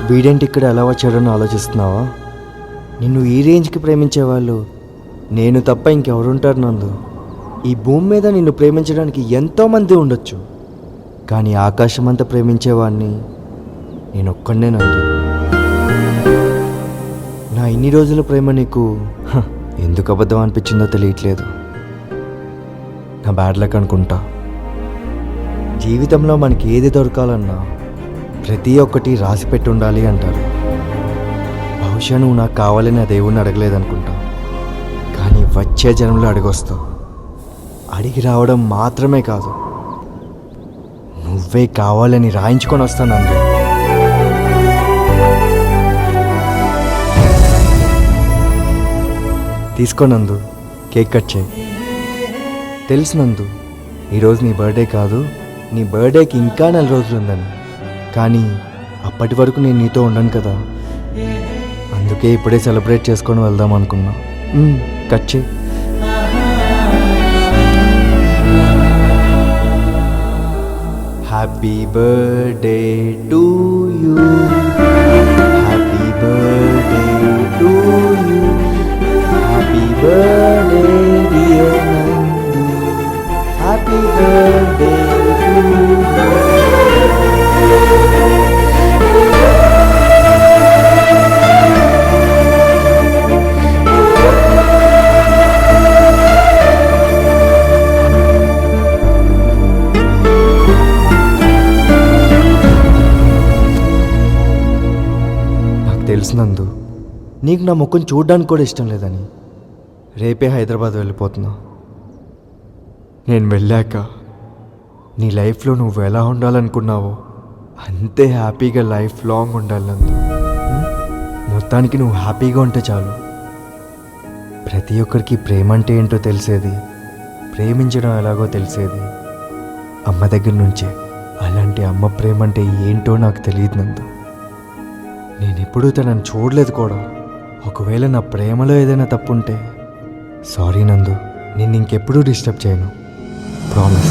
వీడేంటి ఇక్కడ ఎలా వచ్చాడని ఆలోచిస్తున్నావా? నిన్ను ఈ రేంజ్కి ప్రేమించేవాళ్ళు నేను తప్ప ఇంకెవరుంటారు నందు? ఈ భూమి మీద నిన్ను ప్రేమించడానికి ఎంతోమంది ఉండొచ్చు, కానీ ఆకాశం అంతా ప్రేమించేవాడిని నేను ఒక్కడే నందు. నా ఇన్ని రోజుల ప్రేమ నీకు ఎందుకు అబద్ధం అనిపించిందో తెలియట్లేదు. నా బ్యాడ్ లక్ అనుకుంటా. జీవితంలో మనకి ఏది దొరకాలన్నా ప్రతి ఒక్కటి రాసిపెట్టి ఉండాలి అంటారు. బహుశా నువ్వు నాకు కావాలని ఆ దేవుణ్ణి అడగలేదనుకుంటా, కానీ వచ్చే జన్మలో అడిగొస్తావు. అడిగి రావడం మాత్రమే కాదు, నువ్వే కావాలని రాయించుకొని వస్తాను నందు. తీసుకో నందు, కేక్ కట్ చేయి. తెలుసు నందు, ఈరోజు నీ బర్త్డే కాదు, నీ బర్త్డేకి ఇంకా 4 రోజులు ఉందని. కానీ అప్పటి వరకు నేను నీతో ఉండను కదా, అందుకే ఇప్పుడే సెలబ్రేట్ చేసుకొని వెళ్దాం అనుకున్నా. కట్ చేయి. Happy birthday to you, happy birthday to you, happy birthday dear నందు, హ్యాపీ బర్త్డే టు యూ. తెలుసు నందు, నీకు నా ముఖం చూడడానికి కూడా ఇష్టం లేదని. రేపే హైదరాబాద్ వెళ్ళిపోతున్నా. నేను వెళ్ళాక నీ లైఫ్లో నువ్వు ఎలా ఉండాలనుకున్నావో అంతే హ్యాపీగా లైఫ్ లాంగ్ ఉండాలి నందు. మొత్తానికి నువ్వు హ్యాపీగా ఉంటే చాలు. ప్రతి ఒక్కరికి ప్రేమ అంటే ఏంటో తెలిసేది, ప్రేమించడం ఎలాగో తెలిసేది అమ్మ దగ్గర నుంచే. అలాంటి అమ్మ ప్రేమ అంటే ఏంటో నాకు తెలియదు నందు. నేను ఎప్పుడూ తనని చూడలేదు కూడా. ఒకవేళ నా ప్రేమలో ఏదైనా తప్పు ఉంటే సారీ నందు, నేను ఇంకెప్పుడూ డిస్టర్బ్ చేయను, ప్రామిస్.